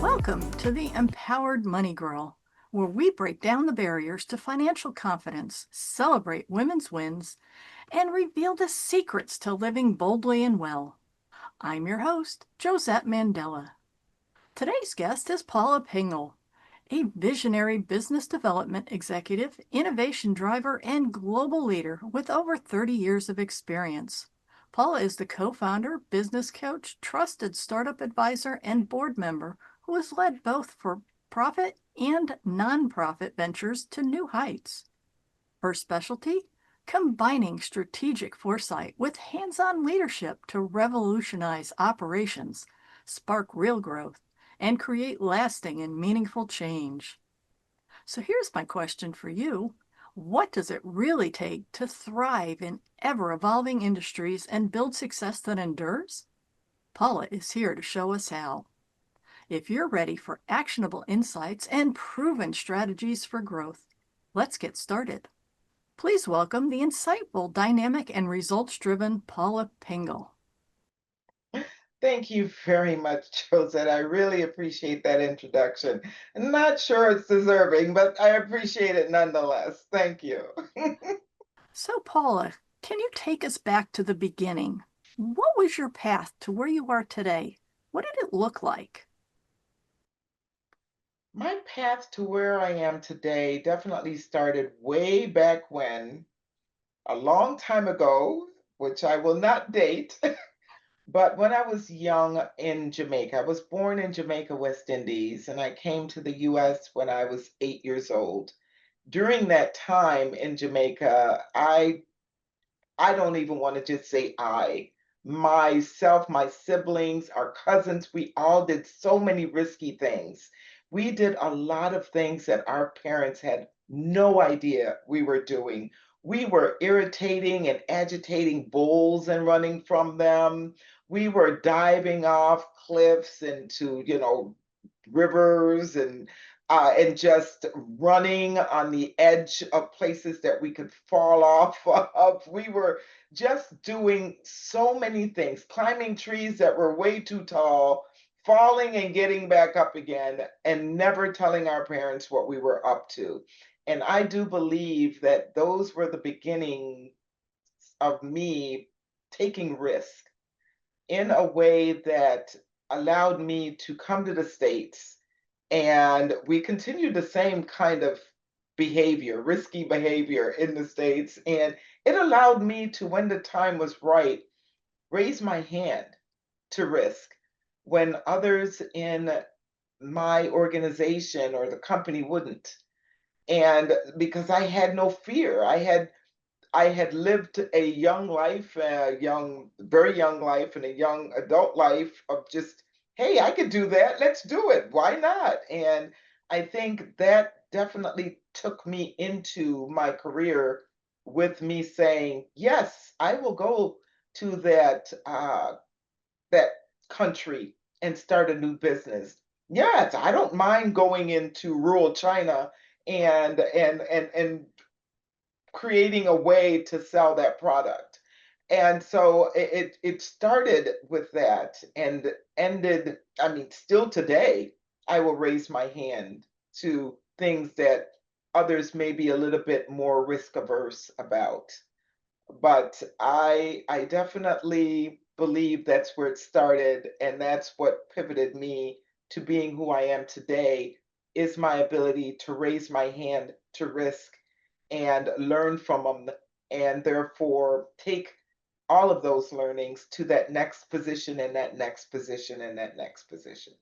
Welcome to the Empowered Money Girl, where we break down the barriers to financial confidence, celebrate women's wins, and reveal the secrets to living boldly and well. I'm your host, Josette Mandela. Today's guest is Paula Pingel, a visionary business development executive, innovation driver, and global leader with over 30 years of experience. Paula is the co-founder, business coach, trusted startup advisor, and board member who has led both for-profit and nonprofit ventures to new heights. Her specialty? Combining strategic foresight with hands-on leadership to revolutionize operations, spark real growth, and create lasting and meaningful change. So here's my question for you. What does it really take to thrive in ever-evolving industries and build success that endures? Paula is here to show us how. If you're ready for actionable insights and proven strategies for growth, let's get started. Please welcome the insightful, dynamic, and results-driven Paula Pingel. Thank you very much, Josette. I really appreciate that introduction. I'm not sure it's deserving, but I appreciate it nonetheless. Thank you. So, Paula, can you take us back to the beginning? What was your path to where you are today? What did it look like? My path to where I am today definitely started way back when, a long time ago, which I will not date, but when I was young in Jamaica. I was born in Jamaica, West Indies, and I came to the US when I was 8 years old. During that time in Jamaica, I don't even want to just say myself, my siblings, our cousins, we all did so many risky things. We did a lot of things that our parents had no idea we were doing. We were irritating and agitating bulls and running from them. We were diving off cliffs into, rivers and just running on the edge of places that we could fall off of. We were just doing so many things, climbing trees that were way too tall, falling and getting back up again, and never telling our parents what we were up to. And I do believe that those were the beginning of me taking risk in a way that allowed me to come to the States, and we continued the same kind of behavior, risky behavior in the States. And it allowed me to, when the time was right, raise my hand to risk when others in my organization or the company wouldn't. And because I had no fear, I had lived a young life, a very young life, and a young adult life of just, hey, I could do that. Let's do it. Why not? And I think that definitely took me into my career with me saying, yes, I will go to that country and start a new business. Yes, I don't mind going into rural China and creating a way to sell that product. And so it started with that and ended, I mean, still today, I will raise my hand to things that others may be a little bit more risk averse about. But I definitely believe that's where it started, and that's what pivoted me to being who I am today, is my ability to raise my hand to risk and learn from them, and therefore take all of those learnings to that next position and that next position and that next position.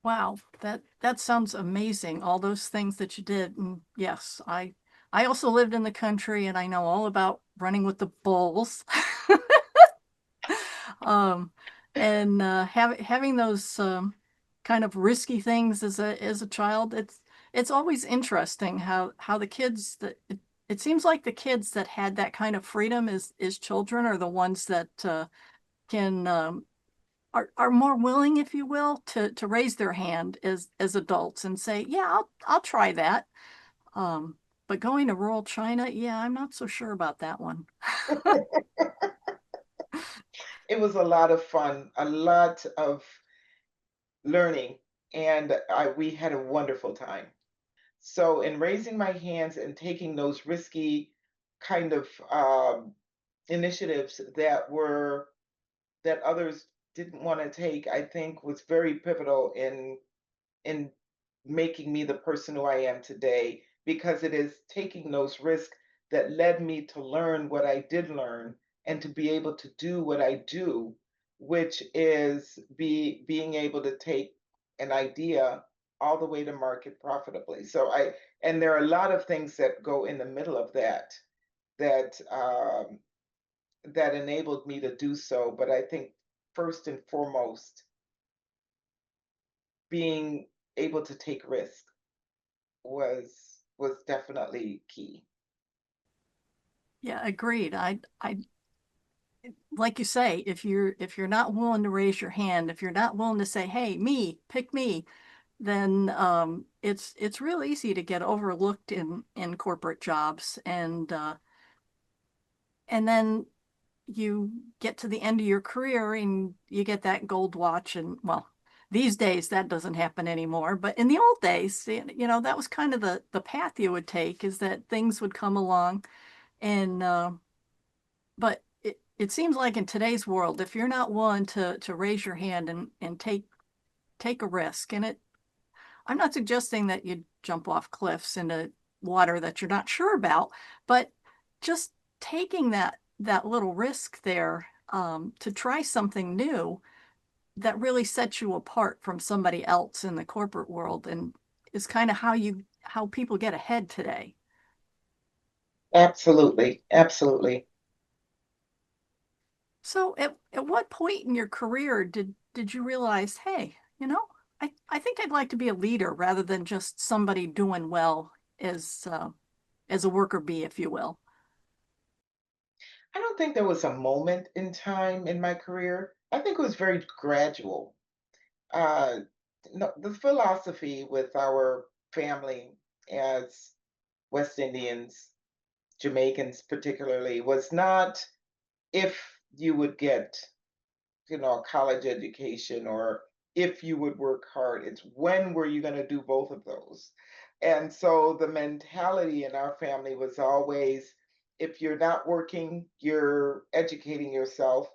Wow, that sounds amazing. All those things that you did. And yes, I also lived in the country and I know all about running with the bulls. um, and having those kind of risky things as a child, it's always interesting how the kids that it seems like the kids that had that kind of freedom as children are the ones that can are more willing, if you will, to raise their hand as adults and say, yeah, I'll try that. But going to rural China, yeah, I'm not so sure about that one. It was a lot of fun, a lot of learning, and we had a wonderful time. So, in raising my hands and taking those risky kind of initiatives that others didn't want to take, I think was very pivotal in making me the person who I am today, because it is taking those risks that led me to learn what I did learn and to be able to do what I do, which is being able to take an idea all the way to market profitably. And there are a lot of things that go in the middle of that that enabled me to do so. But I think first and foremost, being able to take risk was definitely key. Yeah, agreed. I like you say, if you're not willing to raise your hand, if you're not willing to say, "Hey, me, pick me," then it's real easy to get overlooked in corporate jobs, and then you get to the end of your career and you get that gold watch, and well, these days that doesn't happen anymore, but in the old days, that was kind of the path you would take, is that things would come along, and but it seems like in today's world, if you're not willing to raise your hand and take a risk, and I'm not suggesting that you jump off cliffs into water that you're not sure about, but just taking that little risk there, to try something new that really sets you apart from somebody else in the corporate world, and is kind of how people get ahead today. Absolutely, absolutely. So at what point in your career did you realize, hey, I think I'd like to be a leader rather than just somebody doing well as a worker bee, if you will? I don't think there was a moment in time in my career. I think it was very gradual. Uh, no, the philosophy with our family as West Indians, Jamaicans particularly, was not if you would get a college education or if you would work hard. It's when were you going to do both of those? And so the mentality in our family was always, if you're not working, you're educating yourself.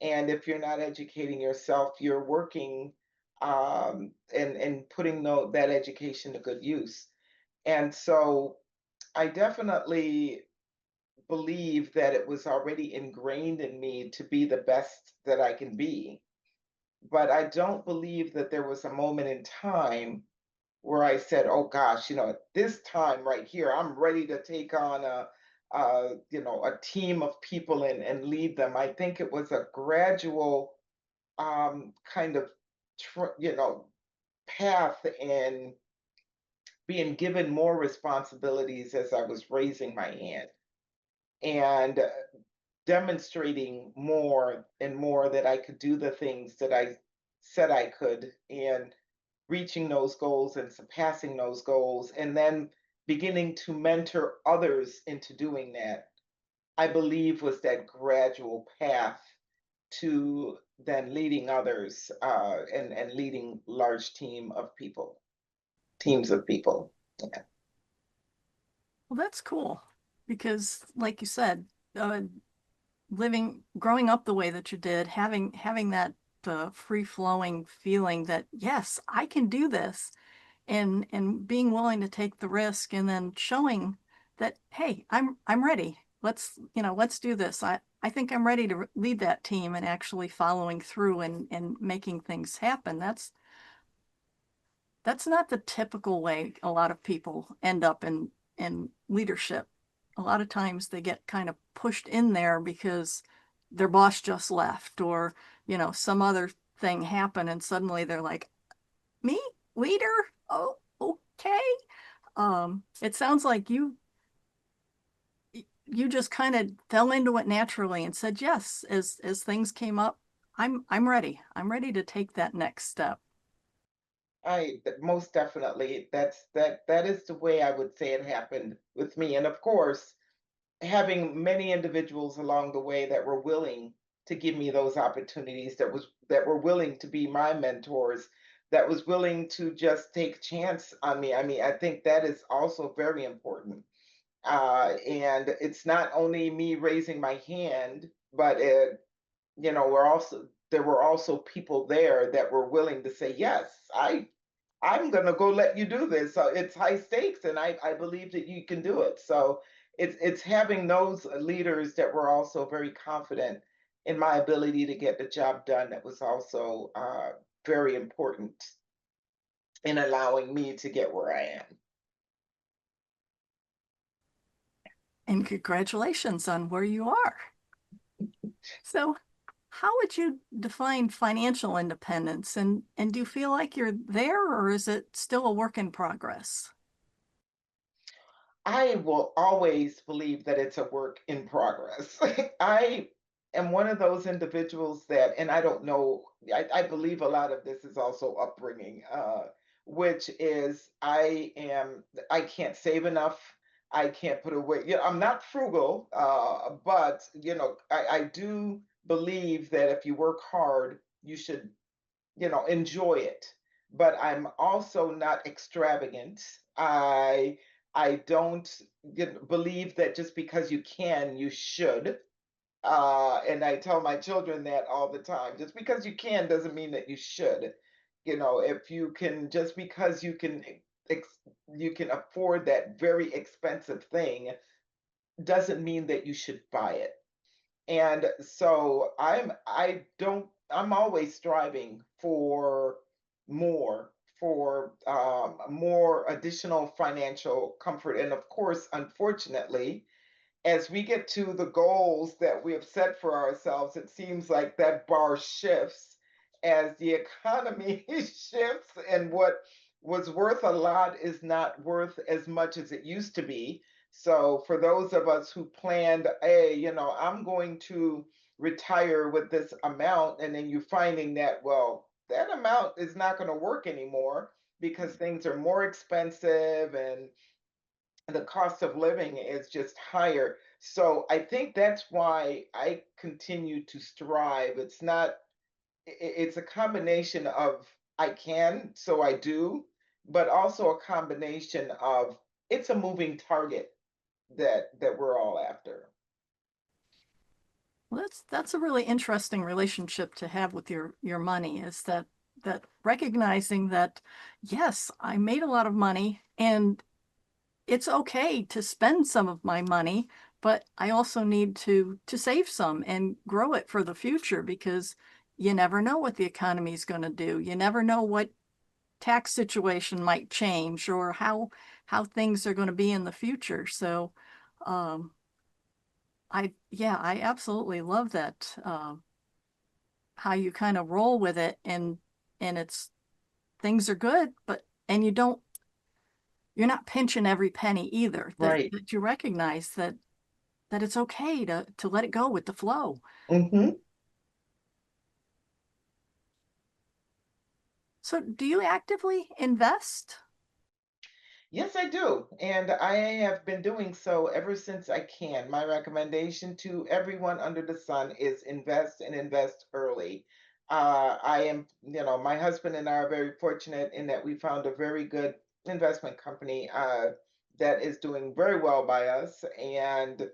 And if you're not educating yourself, you're working and putting that education to good use. And so I definitely believe that it was already ingrained in me to be the best that I can be, but I don't believe that there was a moment in time where I said, "Oh gosh, at this time right here, I'm ready to take on a team of people and lead them." I think it was a gradual kind of path in being given more responsibilities as I was raising my hand and demonstrating more and more that I could do the things that I said I could, and reaching those goals and surpassing those goals, and then beginning to mentor others into doing that, I believe was that gradual path to then leading others and leading large teams of people. Yeah. Well, that's cool because, like you said, growing up the way that you did, having that free flowing feeling that yes, I can do this, and being willing to take the risk, and then showing that, hey, I'm ready. Let's do this. I think I'm ready to lead that team, and actually following through and making things happen. That's not the typical way a lot of people end up in leadership. A lot of times they get kind of pushed in there because their boss just left, or some other thing happened, and suddenly they're like, me, leader? Oh, okay. It sounds like you just kind of fell into it naturally and said yes as things came up. I'm ready. I'm ready to take that next step. Most definitely, that is the way I would say it happened with me. And of course, having many individuals along the way that were willing to give me those opportunities, that were willing to be my mentors, that was willing to just take chance on me. I mean, I think that is also very important. And it's not only me raising my hand, but we're also there were also people there that were willing to say, yes, I'm gonna go let you do this. So it's high stakes, and I believe that you can do it. So it's having those leaders that were also very confident in my ability to get the job done that was also very important in allowing me to get where I am. And congratulations on where you are. So, how would you define financial independence? And do you feel like you're there, or is it still a work in progress? I will always believe that it's a work in progress. I am one of those individuals that, and I don't know, I believe a lot of this is also upbringing, which is I can't save enough. I can't put away, I'm not frugal, but, I do believe that if you work hard, you should enjoy it. But I'm also not extravagant. I don't believe that just because you can, you should. And I tell my children that all the time. Just because you can doesn't mean that you should. If you can, just because you can afford that very expensive thing, doesn't mean that you should buy it. And so I'm always striving for more, for more additional financial comfort. And of course, unfortunately, as we get to the goals that we have set for ourselves, it seems like that bar shifts as the economy shifts, and what was worth a lot is not worth as much as it used to be. So, for those of us who planned, hey, I'm going to retire with this amount, and then you're finding that, well, that amount is not going to work anymore because things are more expensive and the cost of living is just higher. So I think that's why I continue to strive. It's not, it's a combination of I can, so I do, but also a combination of it's a moving target that we're all after. Well, that's a really interesting relationship to have with your money, is that recognizing that, yes, I made a lot of money and it's okay to spend some of my money, but I also need to save some and grow it for the future, because you never know what the economy is going to do. You never know what tax situation might change, or how things are going to be in the future. So, um, yeah, I absolutely love that, how you kind of roll with it, and it's things are good, but and you're not pinching every penny either. Right. That you recognize that it's okay to let it go with the flow. Hmm. So, do you actively invest? Yes, I do. And I have been doing so ever since I can. My recommendation to everyone under the sun is invest and invest early. My husband and I are very fortunate in that we found a very good investment company that is doing very well by us. And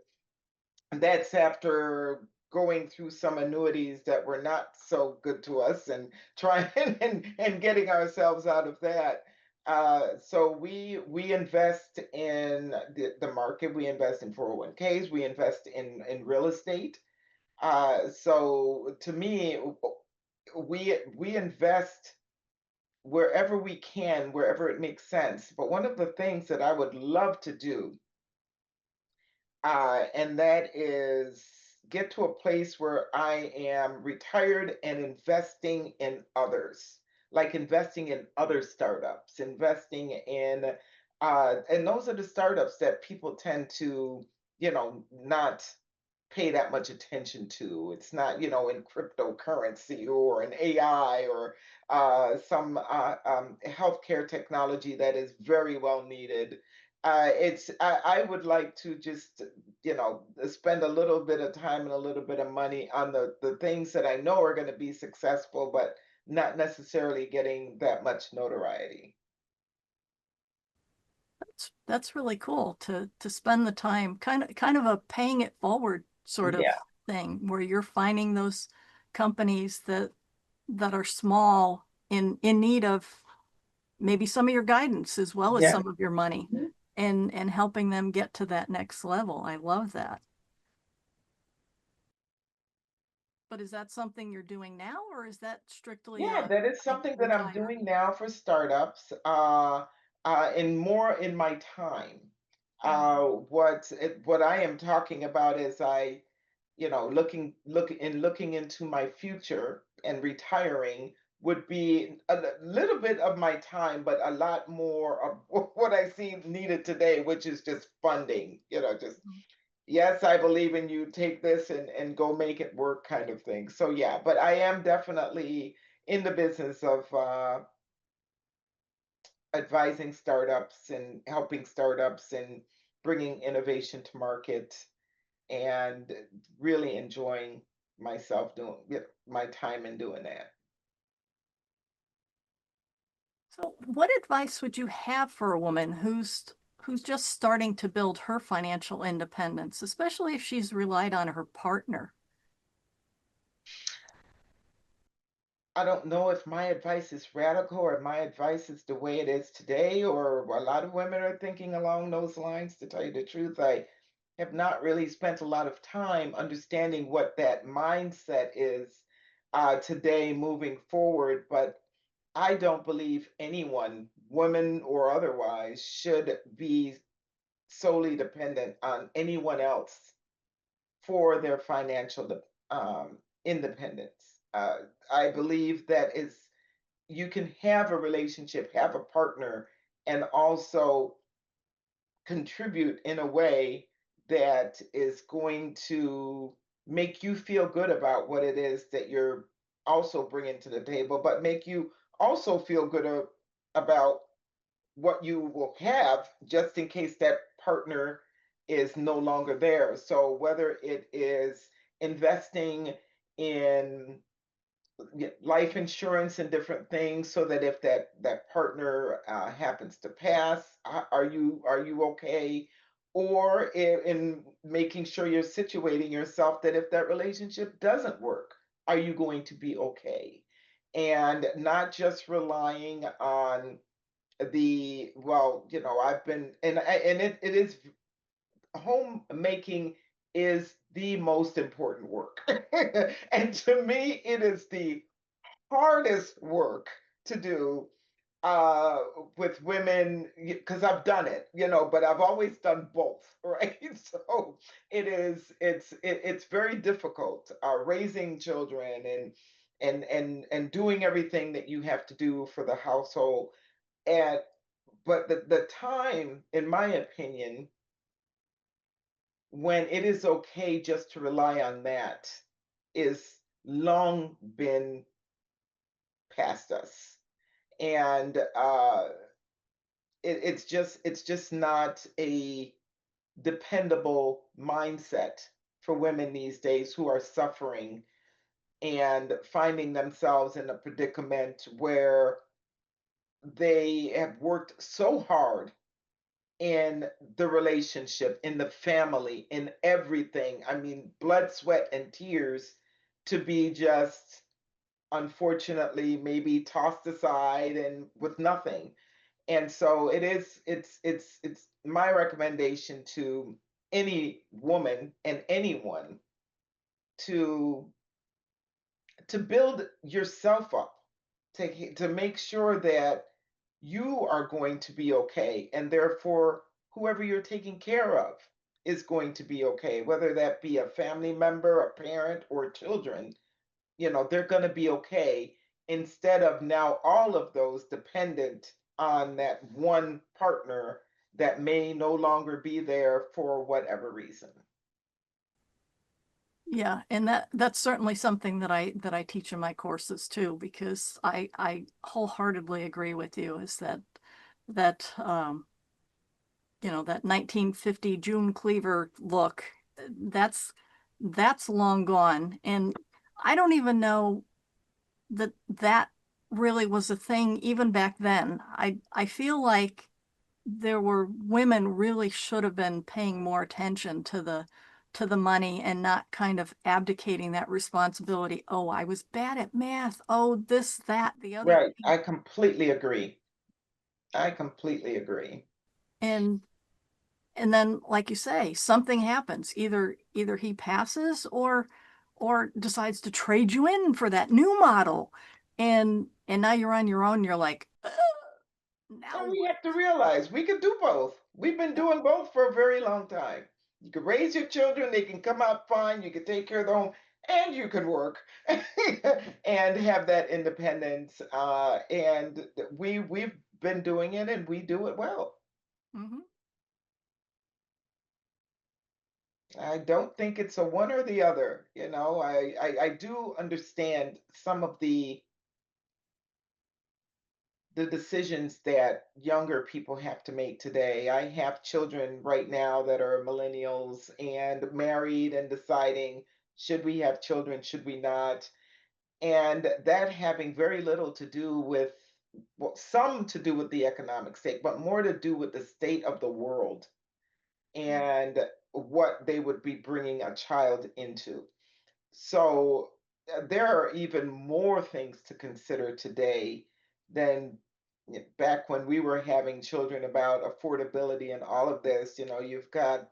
that's after going through some annuities that were not so good to us and trying and getting ourselves out of that. So we invest in the market, we invest in 401ks, we invest in real estate. So to me, we invest wherever we can, wherever it makes sense. But one of the things that I would love to do, and that is get to a place where I am retired and investing in others, like investing in other startups, investing in, and those are the startups that people tend to, not pay that much attention to. It's not, in cryptocurrency or in AI or some healthcare technology that is very well needed. I would like to just, spend a little bit of time and a little bit of money on the things that I know are going to be successful, but not necessarily getting that much notoriety. That's really cool to spend the time, kind of a paying it forward sort of Yeah, thing, where you're finding those companies that are small in need of maybe some of your guidance as well as yeah. some of your money, and helping them get to that next level. I love that. But is that something you're doing now, or is that strictly Yeah, that is I something that I'm retire? doing now for startups, and more in my time. Mhm. What I am talking about is looking into my future and retiring would be a little bit of my time, but a lot more of what I see needed today, which is just funding. Just yes, I believe in you. Take this and go make it work, kind of thing. So yeah, but I am definitely in the business of advising startups and helping startups and bringing innovation to market, and really enjoying myself doing my time in doing that. So, what advice would you have for a woman who's just starting to build her financial independence, especially if she's relied on her partner? I don't know if my advice is radical or my advice is the way it is today, or a lot of women are thinking along those lines. To tell you the truth, I have not really spent a lot of time understanding what that mindset is today moving forward. But I don't believe anyone, women or otherwise, should be solely dependent on anyone else for their financial independence. I believe that is you can have a relationship, have a partner, and also contribute in a way that is going to make you feel good about what it is that you're also bringing to the table, but make you also feel good about what you will have just in case that partner is no longer there. So whether it is investing in life insurance and different things, so that if that partner happens to pass, are you okay? Or in making sure you're situating yourself that if that relationship doesn't work, are you going to be okay? And not just relying on I've been and it is homemaking is the most important work. And to me, it is the hardest work to do uh with women, because I've done it, but I've always done both, right? So it's very difficult raising children and doing everything that you have to do for the household. And but the time, in my opinion, when it is okay just to rely on that is long been past us. And it's just not a dependable mindset for women these days who are suffering and finding themselves in a predicament where they have worked so hard in the relationship, in the family, in everything. I mean, blood, sweat, and tears, to be just unfortunately maybe tossed aside and with nothing. And so it's my recommendation to any woman and anyone to build yourself up, to make sure that you are going to be okay, and therefore whoever you're taking care of is going to be okay, whether that be a family member, a parent, or children. They're going to be okay, instead of now all of those dependent on that one partner that may no longer be there for whatever reason. Yeah, and that's certainly something that I teach in my courses too, because I wholeheartedly agree with you, is that that 1950 June Cleaver look. That's that's long gone. And I don't even know that that really was a thing even back then. I feel like there were women really should have been paying more attention to the money and not kind of abdicating that responsibility. Oh, I was bad at math. Oh, this, that, the other Right. thing. I completely agree. I completely agree. And and then like you say, something happens. Either he passes or decides to trade you in for that new model. And now you're on your own. You're like, now And we what? have to realize we can do both. We've been doing both for a very long time. You can raise your children, they can come out fine, you can take care of the home, and you can work and have that independence. And we've been doing it and we do it well. Mhm. I don't think it's a one or the other. I do understand some of the decisions that younger people have to make today. I have children right now that are millennials and married and deciding, should we have children, should we not? And that having very little to do with, well, some to do with the economic state, but more to do with the state of the world and what they would be bringing a child into. So there are even more things to consider today than back when we were having children, about affordability and all of this. You've got,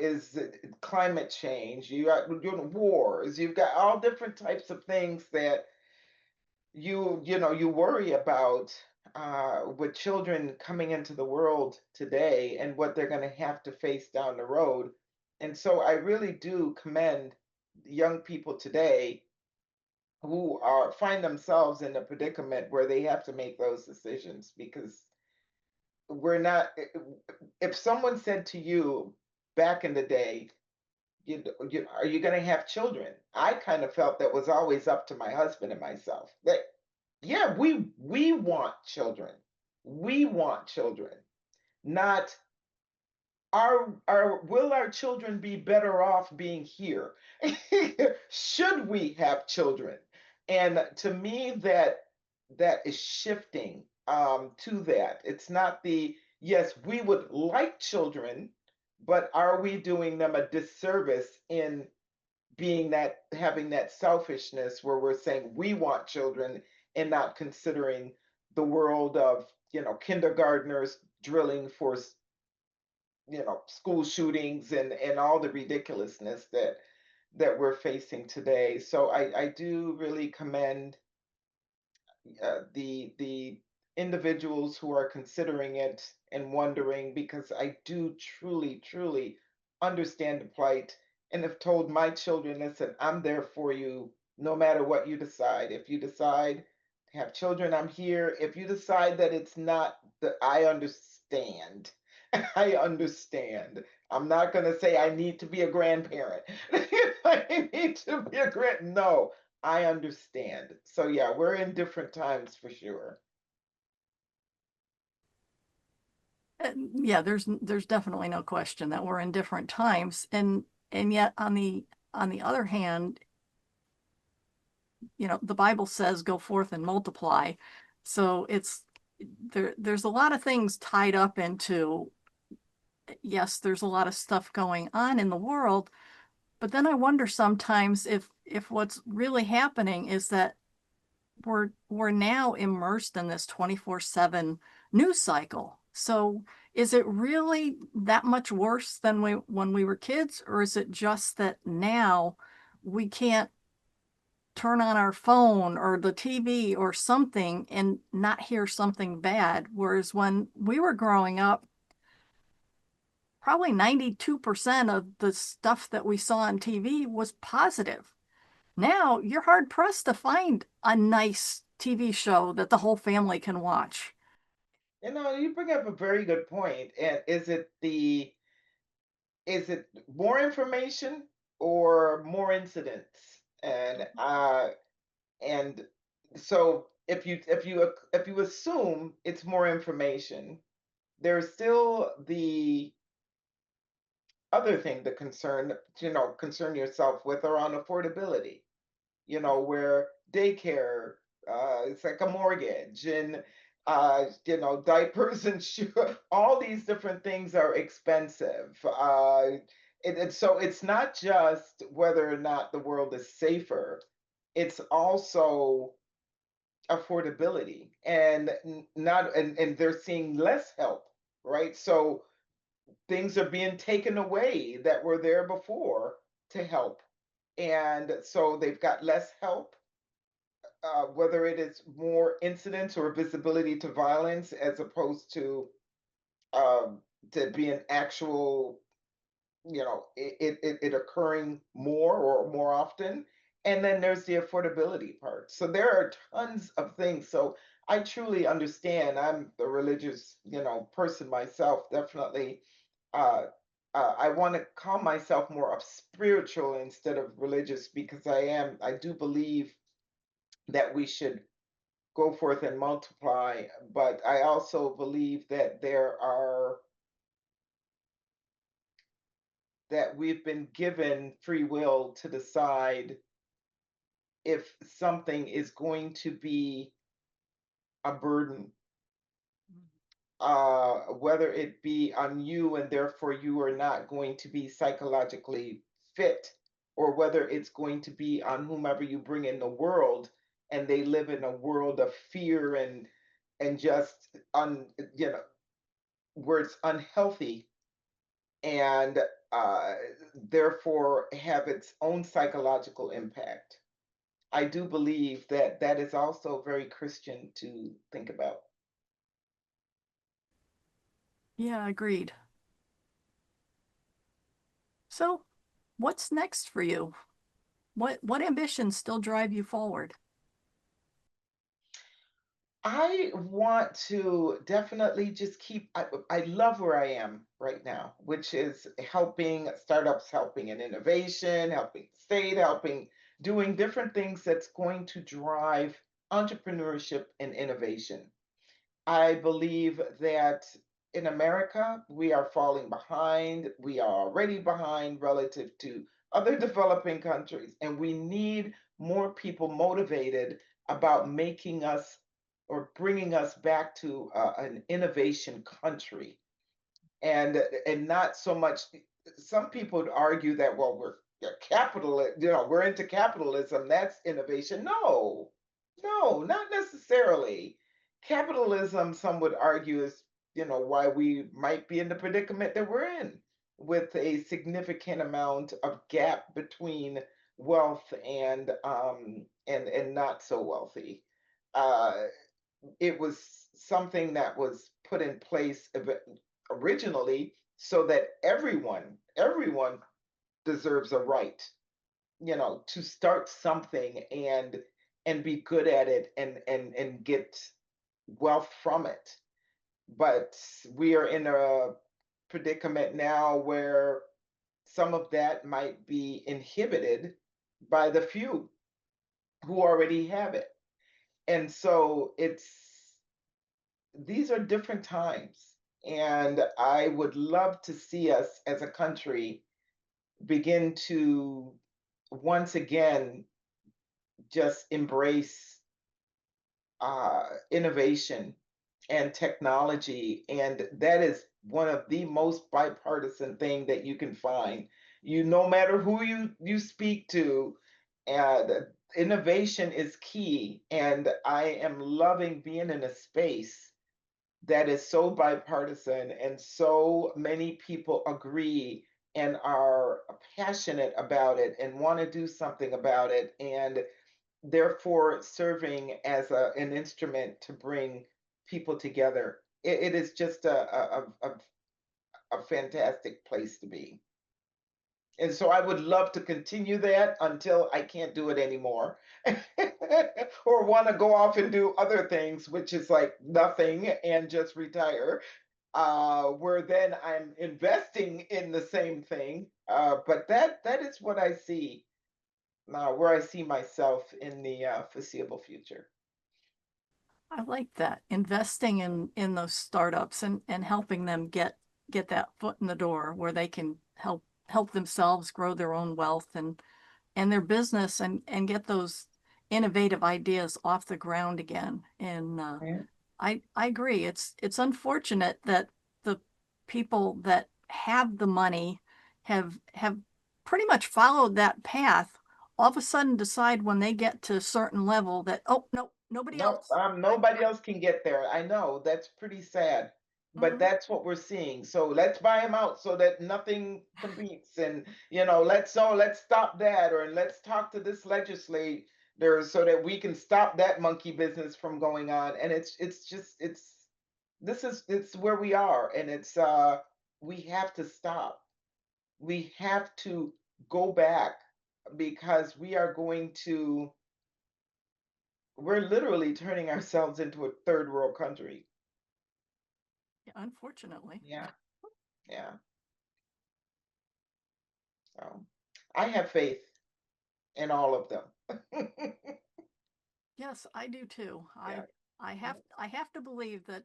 is it climate change, wars, you've got all different types of things that you worry about with children coming into the world today and what they're going to have to face down the road. And so I really do commend young people today who are find themselves in a predicament where they have to make those decisions, because we're not if someone said to you back in the day, are you going to have children? I kind of felt that was always up to my husband and myself. That, yeah, we want children. We want children. Not, our will our children be better off being here? Should we have children? And to me, that is shifting to that. It's not the, yes, we would like children, but are we doing them a disservice in being that, having that selfishness where we're saying we want children and not considering the world of, kindergartners drilling for, school shootings and all the ridiculousness that we're facing today. So I do really commend the individuals who are considering it and wondering, because I do truly understand the plight and have told my children, listen, I'm there for you no matter what you decide. If you decide to have children, I'm here. If you decide that it's not, that, I understand. I understand. I'm not going to say I need to be a grandparent. I need to be a no, I understand. So yeah, we're in different times for sure. Yeah, there's definitely no question that we're in different times, and yet on the other hand, the Bible says go forth and multiply. So it's there's a lot of things tied up into, yes, there's a lot of stuff going on in the world, but then I wonder sometimes if what's really happening is that we're now immersed in this 24/7 news cycle. So is it really that much worse than when we were kids, or is it just that now we can't turn on our phone or the TV or something and not hear something bad? Whereas when we were growing up, probably 92% of the stuff that we saw on TV was positive. Now you're hard pressed to find a nice TV show that the whole family can watch. You bring up a very good point. And is it more information or more incidents? And so if you assume it's more information, there's still the other thing to concern yourself with around affordability, where daycare, it's like a mortgage, and diapers and shoe, all these different things are expensive. So it's not just whether or not the world is safer, it's also affordability, and not and they're seeing less help, right? So things are being taken away that were there before to help, and so they've got less help, whether it is more incidents or visibility to violence as opposed um, to being actual, it occurring more or more often. And then there's the affordability part. So there are tons of things. So I truly understand. I'm a religious, person myself, definitely. Uh, I want to call myself more of spiritual instead of religious, because I do believe that we should go forth and multiply, but I also believe that we've been given free will to decide if something is going to be a burden, whether it be on you and therefore you are not going to be psychologically fit, or whether it's going to be on whomever you bring in the world and they live in a world of fear and just where it's unhealthy, and uh, therefore have its own psychological impact. I do believe that that is also very Christian to think about. Yeah, agreed. So, what's next for you? What ambitions still drive you forward? I want to definitely just I love where I am right now, which is helping startups, helping in innovation, helping state, helping doing different things that's going to drive entrepreneurship and innovation. I believe that in America, we are falling behind. We are already behind relative to other developing countries, and we need more people motivated about making us or bringing us back to an innovation country, and not so much. Some people would argue that, well, we're capital, we're into capitalism, that's innovation. No, no, not necessarily. Capitalism, some would argue, is why we might be in the predicament that we're in, with a significant amount of gap between wealth and not so wealthy. uh it was something that was put in place originally so that everyone deserves a right, to start something and be good at it and get wealth from it. But we are in a predicament now where some of that might be inhibited by the few who already have it. And so these are different times. And I would love to see us as a country begin to once again just embrace innovation and technology. And that is one of the most bipartisan thing that you can find. No matter who you speak to, innovation is key. And I am loving being in a space that is so bipartisan and so many people agree and are passionate about it and want to do something about it, and therefore serving as an instrument to bring people together. It is just a fantastic place to be. And so I would love to continue that until I can't do it anymore. Or want to go off and do other things, which is like nothing, and just retire. Where then I'm investing in the same thing. But that is what I see, where I see myself in the foreseeable future. I like that. Investing in those startups and helping them get that foot in the door where they can help themselves grow their own wealth and their business and get those innovative ideas off the ground again. And Yeah. I agree. It's unfortunate that the people that have the money have pretty much followed that path, all of a sudden decide when they get to a certain level that, oh no, nobody No, else. nobody else can get there. I know that's pretty sad, but Mhm. that's what we're seeing. So let's buy them out so that nothing competes, and let's stop that, or let's talk to this legislator so that we can stop that monkey business from going on. And it's just it's where we are, and we have to stop. We have to go back because we're literally turning ourselves into a third world country. Yeah, unfortunately. Yeah, yeah. So I have faith in all of them. Yes, I do too. Yeah, I have to believe that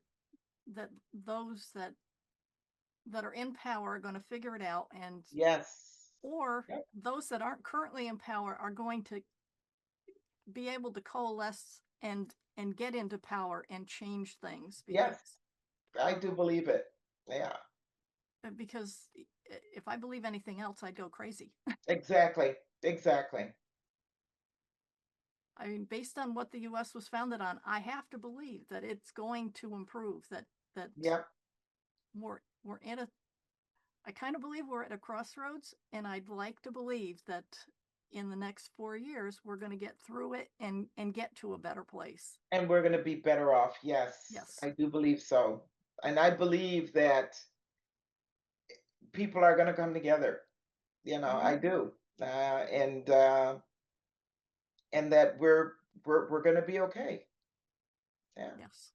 those that are in power are going to figure it out, and yes. or Yep. those that aren't currently in power are going to be able to coalesce and get into power and change things Yes, I um, do believe it. Yeah, because if I believe anything else, I'd go crazy. exactly. Exactly. I mean, based on what the U.S. was founded on, I have to believe that it's going to improve. That Yep. we're in a I kind of believe we're at a crossroads, and I'd like to believe that in the next 4 years we're going to get through it and get to a better place. And we're going to be better off. Yes, Yes. I do believe so. And I believe that people are going to come together. Hmm. I do. And that we're going to be okay. Yeah. Yes.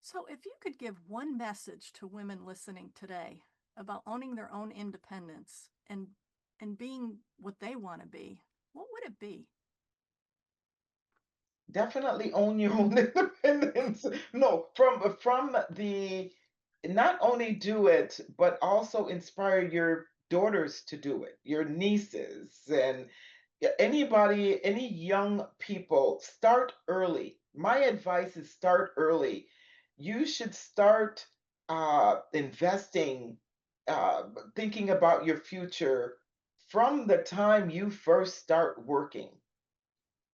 So, if you could give one message to women listening today about owning their own independence and being what they want to be, what would it be? Definitely own your own independence. No, from the not only do it, but also inspire your daughters to do it, your nieces and anybody, any young people. Start early. My advice is start early. You should start investing, uh, thinking about your future from the time you first start working.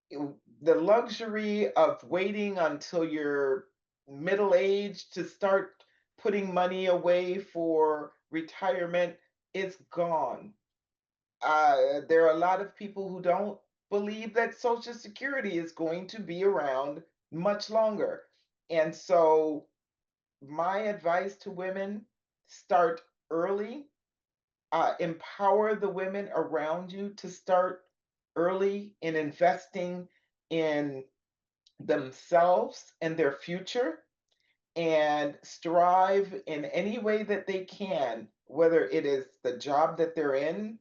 The luxury of waiting until you're middle age to start putting money away for retirement is gone. There are a lot of people who don't believe that Social Security is going to be around much longer. And so, my advice to women, start early, empower the women around you to start early in investing in themselves and their future, and strive in any way that they can, whether it is the job that they're in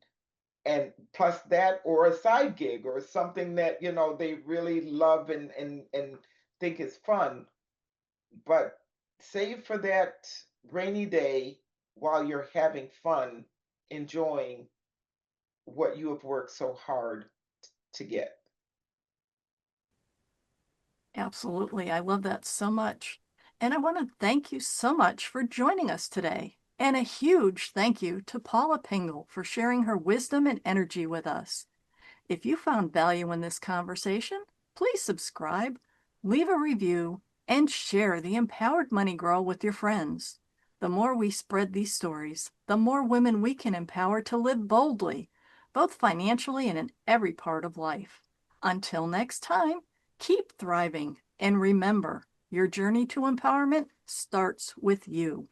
and plus that, or a side gig or something that they really love and think is fun, but save for that rainy day while you're having fun enjoying what you have worked so hard to get. Absolutely. I love that so much. And I want to thank you so much for joining us today. And a huge thank you to Paula Pingel for sharing her wisdom and energy with us. If you found value in this conversation, please subscribe, leave a review, and share the Empowered Money Girl with your friends. The more we spread these stories, the more women we can empower to live boldly, both financially and in every part of life. Until next time, keep thriving and remember, your journey to empowerment starts with you.